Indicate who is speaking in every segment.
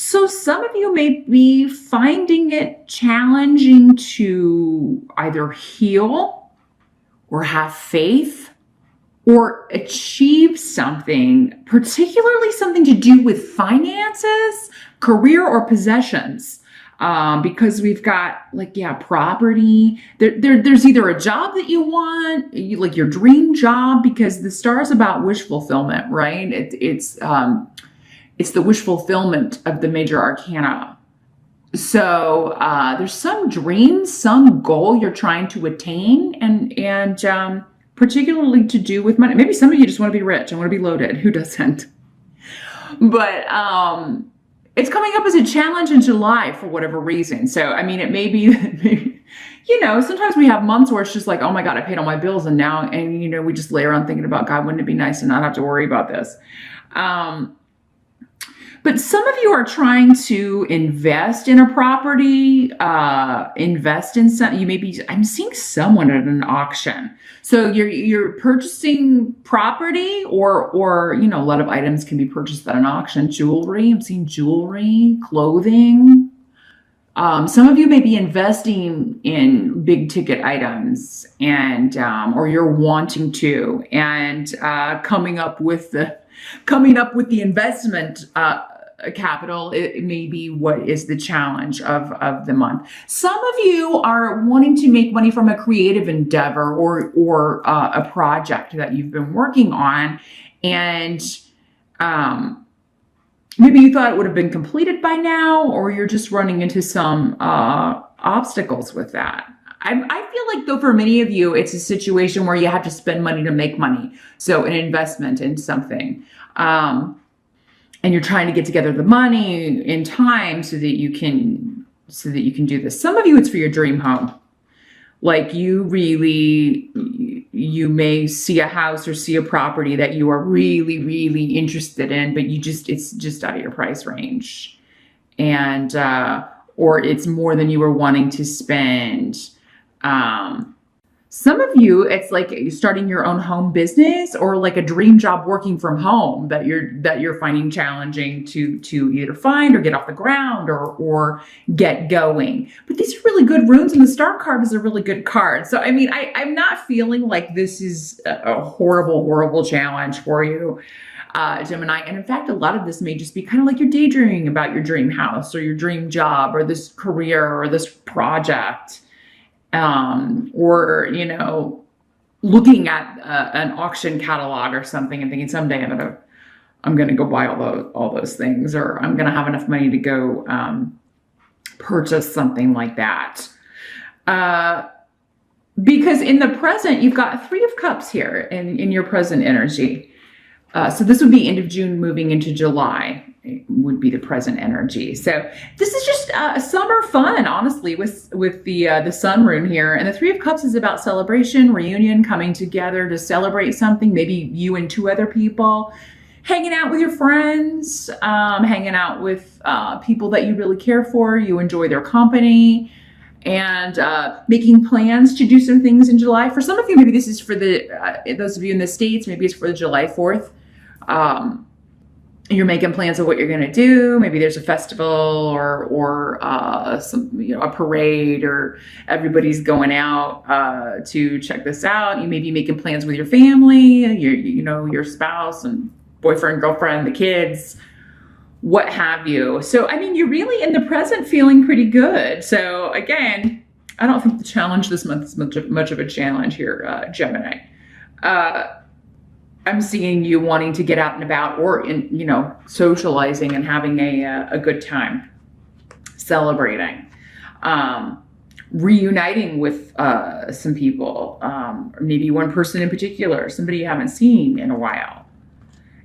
Speaker 1: So some of you may be finding it challenging to either heal or have faith or achieve something, particularly something to do with finances, career, or possessions. Because we've got property. There's either a job that you want, like your dream job, because the star is about wish fulfillment, right? It's the wish fulfillment of the major arcana. So there's some dream, some goal you're trying to attain, and particularly to do with money. Maybe some of you just want to be rich and want to be loaded. Who doesn't? But it's coming up as a challenge in July for whatever reason. So, I mean, it may be, sometimes we have months where it's just like, oh my God, I paid all my bills. And now, we just lay around thinking about, God, wouldn't it be nice to not have to worry about this? But some of you are trying to invest in a property, invest in some, I'm seeing someone at an auction. So you're purchasing property or, a lot of items can be purchased at an auction. Jewelry, I'm seeing jewelry, clothing. Some of you may be investing in big ticket items and, or you're wanting to, and coming up with the investment capital, it may be what is the challenge of the month. Some of you are wanting to make money from a creative endeavor or a project that you've been working on, and maybe you thought it would have been completed by now, or you're just running into some obstacles with that. I feel like, though, for many of you, it's a situation where you have to spend money to make money. So an investment in something. And you're trying to get together the money in time so that you can do this. Some of you, it's for your dream home. Like you may see a house or see a property that you are really, really interested in, but it's just out of your price range. And, or it's more than you were wanting to spend. Some of you, it's like you're starting your own home business or like a dream job working from home that you're finding challenging to either find or get off the ground or get going. But these are really good runes, and the star card is a really good card. So, I mean, I'm not feeling like this is a horrible, horrible challenge for you, Gemini. And in fact, a lot of this may just be kind of like you're daydreaming about your dream house or your dream job or this career or this project. Or, looking at an auction catalog or something and thinking someday I'm going to go buy all those things, or I'm going to have enough money to go, purchase something like that. Because in the present, you've got 3 of Cups here in your present energy. So this would be end of June moving into July would be the present energy. So this is just summer fun, honestly, with the sun rune here. And the 3 of Cups is about celebration, reunion, coming together to celebrate something. Maybe you and 2 other people, hanging out with your friends, hanging out with people that you really care for. You enjoy their company, and making plans to do some things in July. For some of you, maybe this is for those of you in the States, maybe it's for the July 4th. You're making plans of what you're going to do. Maybe there's a festival or some, a parade, or everybody's going out to check this out. You may be making plans with your family, your spouse and boyfriend, girlfriend, the kids, what have you. So, I mean, you're really in the present feeling pretty good. So again, I don't think the challenge this month is much of a challenge here, Gemini. I'm seeing you wanting to get out and about, or socializing and having a good time, celebrating, reuniting with some people, or maybe one person in particular, somebody you haven't seen in a while.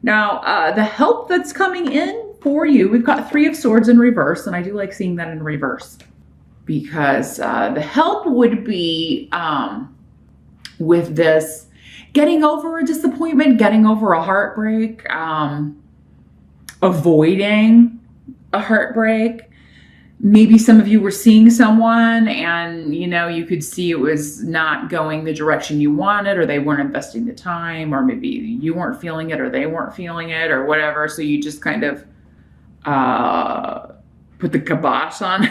Speaker 1: Now, the help that's coming in for you, we've got 3 of Swords in reverse, and I do like seeing that in reverse, because the help would be with this, getting over a disappointment, getting over a heartbreak, avoiding a heartbreak. Maybe some of you were seeing someone and, you could see it was not going the direction you wanted, or they weren't investing the time, or maybe you weren't feeling it or they weren't feeling it or whatever. So you just kind of put the kibosh on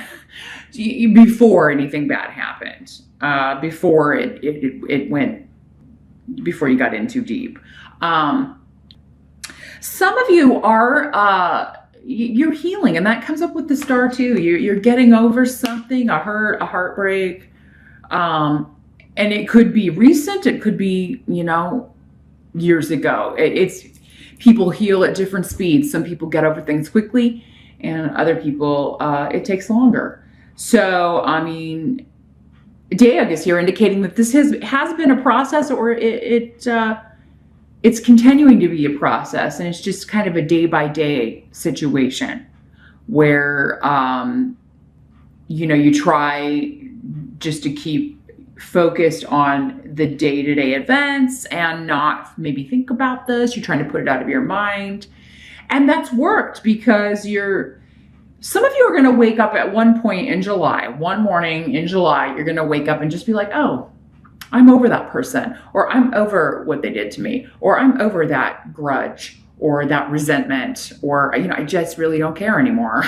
Speaker 1: before anything bad happened, before it went, before you got in too deep. Some of you are, you're healing, and that comes up with the star too. You're getting over something, a hurt, a heartbreak. And it could be recent. It could be, you know, years ago. It's people heal at different speeds. Some people get over things quickly, and other people, it takes longer. So, I mean, Dayag is here indicating that this has been a process, or it's continuing to be a process, and it's just kind of a day-by-day situation where, you know, you try just to keep focused on the day-to-day events and not maybe think about this. You're trying to put it out of your mind. And that's worked because some of you are going to wake up at one point in July, one morning in July, you're going to wake up and just be like, oh, I'm over that person, or I'm over what they did to me, or I'm over that grudge or that resentment, or, you know, I just really don't care anymore.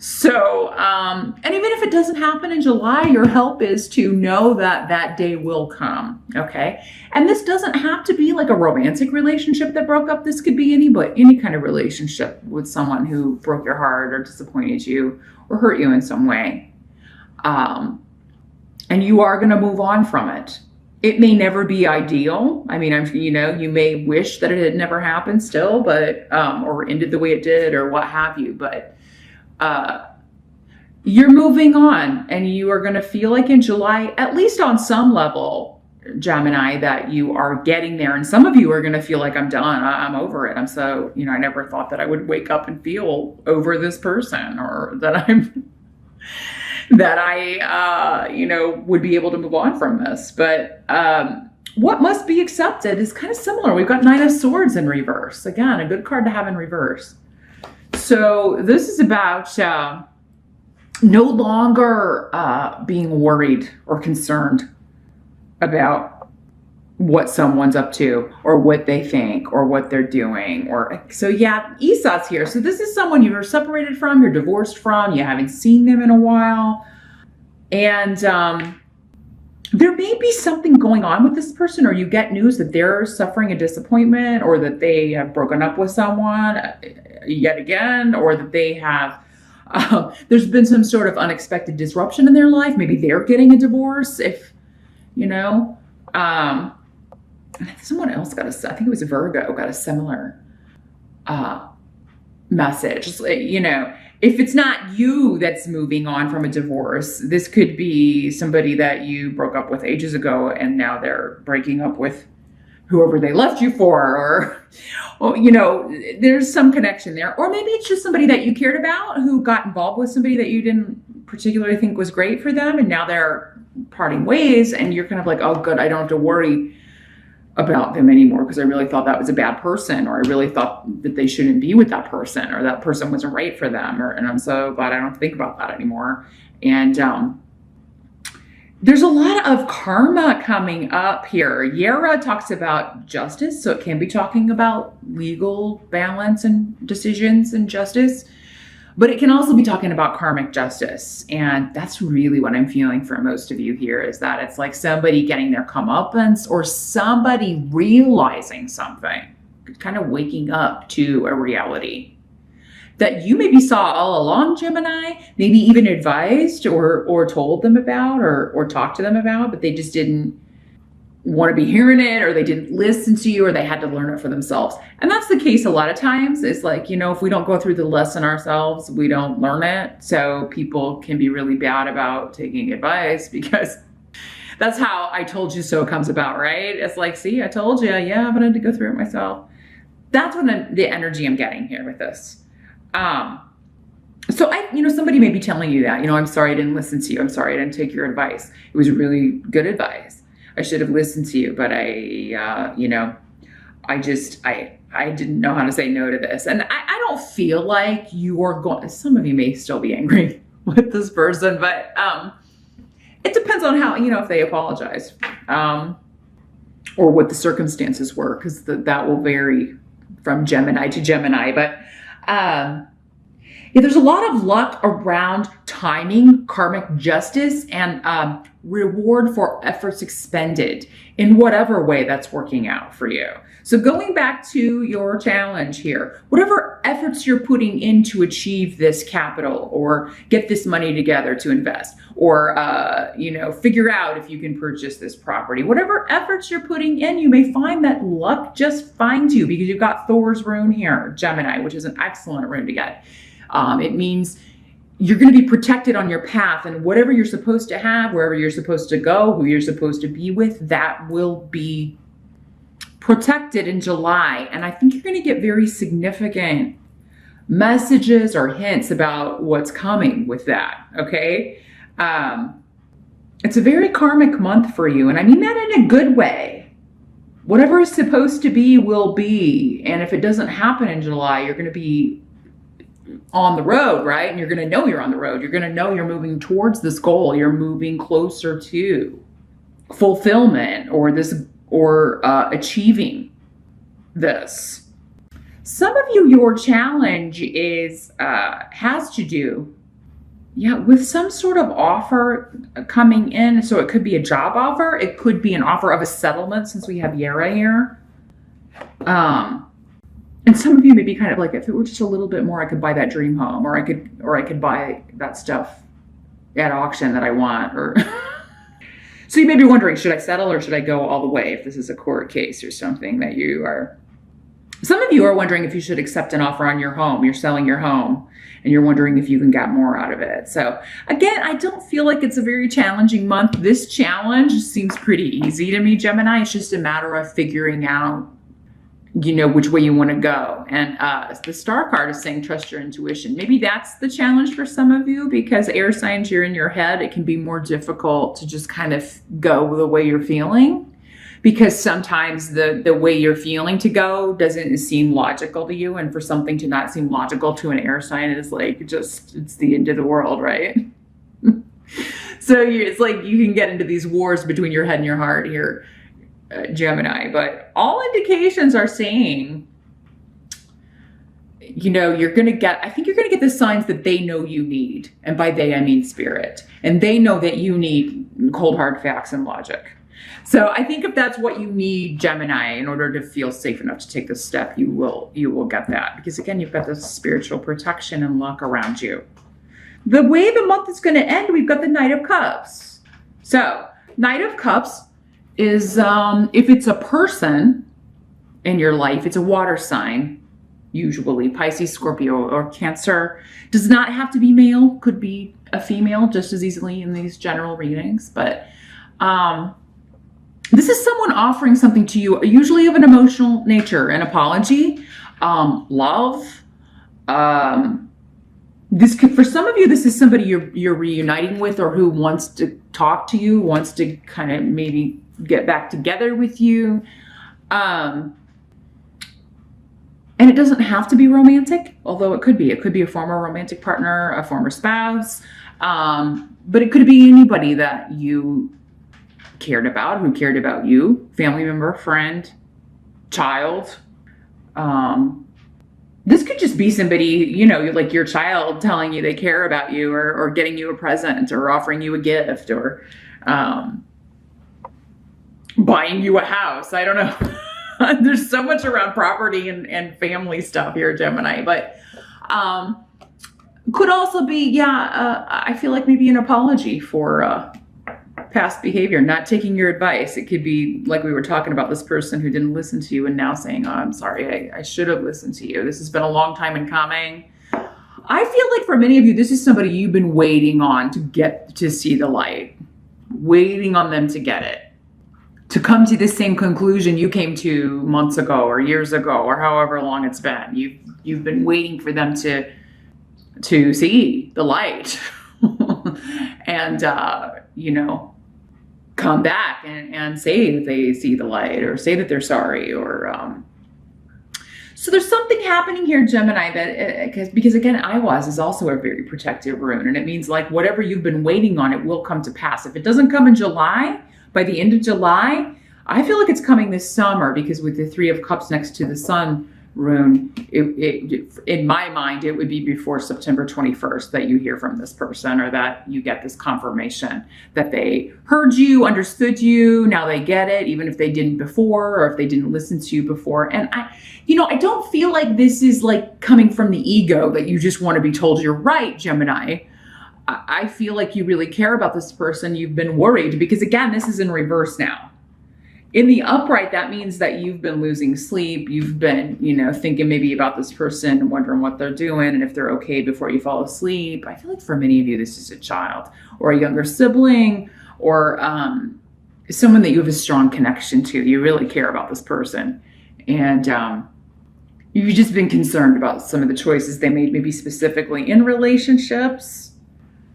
Speaker 1: So, and even if it doesn't happen in July, your help is to know that that day will come, okay? And this doesn't have to be like a romantic relationship that broke up. This could be any kind of relationship with someone who broke your heart or disappointed you or hurt you in some way. And you are going to move on from it. It may never be ideal. I mean, you know, you may wish that it had never happened still, but, or ended the way it did or what have you, but you're moving on, and you are going to feel like in July, at least on some level, Gemini, that you are getting there. And some of you are going to feel like, I'm done. I'm over it. I'm so, you know, I never thought that I would wake up and feel over this person, or that I, you know, would be able to move on from this. But, what must be accepted is kind of similar. We've got Nine of Swords in reverse. Again, a good card to have in reverse. So this is about no longer being worried or concerned about what someone's up to or what they think or what they're doing. Or so yeah, Esau's here. So this is someone you're separated from, you're divorced from, you haven't seen them in a while. And there may be something going on with this person, or you get news that they're suffering a disappointment, or that they have broken up with someone yet again, or that they have, there's been some sort of unexpected disruption in their life. Maybe they're getting a divorce, if, you know, someone else got I think it was a Virgo, got a similar message. You know, if it's not you that's moving on from a divorce, this could be somebody that you broke up with ages ago, and now they're breaking up with whoever they left you for, or, you know, there's some connection there. Or maybe it's just somebody that you cared about who got involved with somebody that you didn't particularly think was great for them, and now they're parting ways, and you're kind of like, oh, good, I don't have to worry about them anymore because I really thought that was a bad person, or I really thought that they shouldn't be with that person, or that person wasn't right for them, and I'm so glad I don't have to think about that anymore. And there's a lot of karma coming up here. Yara talks about justice, so it can be talking about legal balance and decisions and justice, but it can also be talking about karmic justice. And that's really what I'm feeling for most of you here, is that it's like somebody getting their comeuppance, or somebody realizing something, kind of waking up to a reality that you maybe saw all along, Gemini, maybe even advised or told them about, or talked to them about, but they just didn't want to be hearing it, or they didn't listen to you, or they had to learn it for themselves. And that's the case a lot of times. It's like, you know, if we don't go through the lesson ourselves, we don't learn it. So people can be really bad about taking advice, because that's how I told you so comes about, right? It's like, see, I told you, yeah, but I had to go through it myself. That's what the energy I'm getting here with this. So you know, somebody may be telling you that, you know, I'm sorry I didn't listen to you. I'm sorry I didn't take your advice. It was really good advice. I should have listened to you, but you know, I didn't know how to say no to this. And I don't feel like you are going, some of you may still be angry with this person, but, it depends on how, you know, if they apologize, or what the circumstances were, because that will vary from Gemini to Gemini. But, Yeah, there's a lot of luck around timing, karmic justice, and reward for efforts expended in whatever way that's working out for you. So going back to your challenge here, whatever efforts you're putting in to achieve this capital or get this money together to invest or, figure out if you can purchase this property, whatever efforts you're putting in, you may find that luck just finds you because you've got Thor's rune here, Gemini, which is an excellent rune to get. It means you're going to be protected on your path, and whatever you're supposed to have, wherever you're supposed to go, who you're supposed to be with, that will be protected in July. And I think you're going to get very significant messages or hints about what's coming with that. Okay. It's a very karmic month for you. And I mean that in a good way. Whatever is supposed to be will be. And if it doesn't happen in July, you're going to be on the road, right? And you're going to know you're on the road. You're going to know you're moving towards this goal. You're moving closer to fulfillment or achieving this. Some of you, your challenge is has to do, with some sort of offer coming in. So it could be a job offer. It could be an offer of a settlement, since we have Yara here. And some of you may be kind of like, if it were just a little bit more, I could buy that dream home, or I could buy that stuff at auction that I want, or so you may be wondering, should I settle or should I go all the way if this is a court case or something that you are. Some of you are wondering if you should accept an offer on your home. You're selling your home and you're wondering if you can get more out of it. So again, I don't feel like it's a very challenging month. This challenge seems pretty easy to me, Gemini. It's just a matter of figuring out, which way you want to go. And the star card is saying, trust your intuition. Maybe that's the challenge for some of you, because air signs, you're in your head. It can be more difficult to just kind of go the way you're feeling, because sometimes the way you're feeling to go doesn't seem logical to you. And for something to not seem logical to an air sign is like, it's the end of the world, right? So it's like you can get into these wars between your head and your heart here, Gemini, but all indications are saying, you're going to get, I think you're going to get the signs that they know you need. And by they, I mean spirit. And they know that you need cold, hard facts and logic. So I think if that's what you need, Gemini, in order to feel safe enough to take this step, you will get that. Because again, you've got this spiritual protection and luck around you. The way the month is going to end, we've got the Knight of Cups. So Knight of Cups is, if it's a person in your life, it's a water sign, usually Pisces, Scorpio, or Cancer. Does not have to be male, could be a female just as easily in these general readings. But this is someone offering something to you, usually of an emotional nature, an apology, love. This could, for some of you, this is somebody you're reuniting with, or who wants to talk to you, wants to kind of maybe get back together with you. And it doesn't have to be romantic, although it could be. It could be a former romantic partner, a former spouse, but it could be anybody that you cared about, who cared about you, family member, friend, child. This could just be somebody, like your child telling you they care about you, or getting you a present, or offering you a gift, or buying you a house. I don't know. There's so much around property and family stuff here, Gemini, but could also be, I feel like maybe an apology for past behavior, not taking your advice. It could be like we were talking about, this person who didn't listen to you and now saying, oh, I'm sorry, I should have listened to you. This has been a long time in coming. I feel like for many of you, this is somebody you've been waiting on to get to see the light, waiting on them to get it, to come to the same conclusion you came to months ago or years ago, or however long it's been. You've been waiting for them to see the light and, come back and say that they see the light, or say that they're sorry, or, so there's something happening here, Gemini, that, because again, Iwas is also a very protective rune, and it means like whatever you've been waiting on, it will come to pass. If it doesn't come in July, by the end of July, I feel like it's coming this summer, because with the Three of Cups next to the Sun, rune, in my mind, it would be before September 21st that you hear from this person, or that you get this confirmation that they heard you, understood you, now they get it, even if they didn't before, or if they didn't listen to you before. And I don't feel like this is like coming from the ego that you just want to be told you're right, Gemini. I feel like you really care about this person. You've been worried because, again, this is in reverse now. In the upright, that means that you've been losing sleep. You've been, thinking maybe about this person and wondering what they're doing and if they're okay before you fall asleep. I feel like for many of you, this is a child or a younger sibling, or someone that you have a strong connection to. You really care about this person. And you've just been concerned about some of the choices they made, maybe specifically in relationships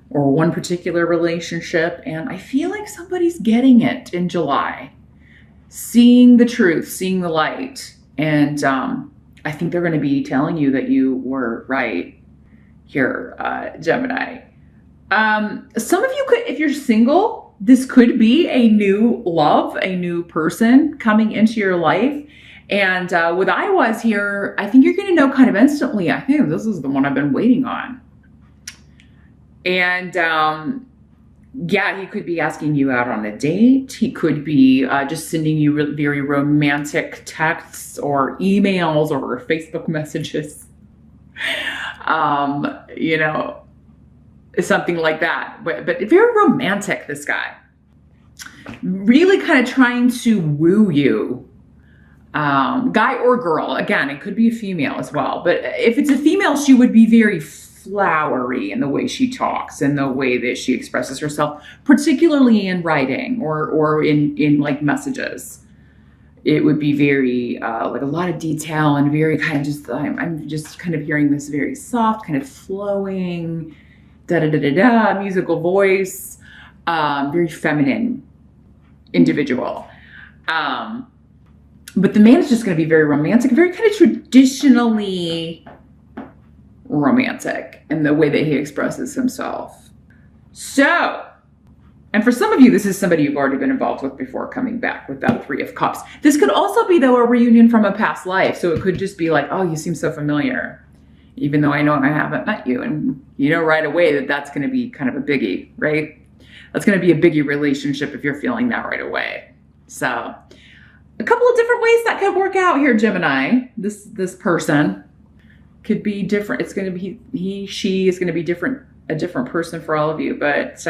Speaker 1: or one particular relationship. And I feel like somebody's getting it in July. Seeing the truth, seeing the light. And I think they're going to be telling you that you were right here, Gemini. Some of you could, if you're single, this could be a new love, a new person coming into your life. And with I was here, I think you're going to know kind of instantly, I think this is the one I've been waiting on. And yeah, he could be asking you out on a date. He could be just sending you very romantic texts or emails or Facebook messages. Something like that. But very romantic, this guy. Really kind of trying to woo you. Guy or girl. Again, it could be a female as well. But if it's a female, she would be very flowery in the way she talks and the way that she expresses herself, particularly in writing or in like messages. It would be very like a lot of detail and very kind of just, I'm just kind of hearing this very soft, kind of flowing, da-da-da-da-da, musical voice, very feminine individual. But the man is just going to be very romantic, very kind of traditionally romantic in the way that he expresses himself. So, and for some of you, this is somebody you've already been involved with before coming back with that Three of Cups. This could also be, though, a reunion from a past life. So it could just be like, oh, you seem so familiar, even though I know I haven't met you. And you know right away that that's going to be kind of a biggie, right? That's going to be a biggie relationship if you're feeling that right away. So a couple of different ways that could work out here, Gemini. This person could be different. It's going to be, she is going to be different, a different person for all of you. But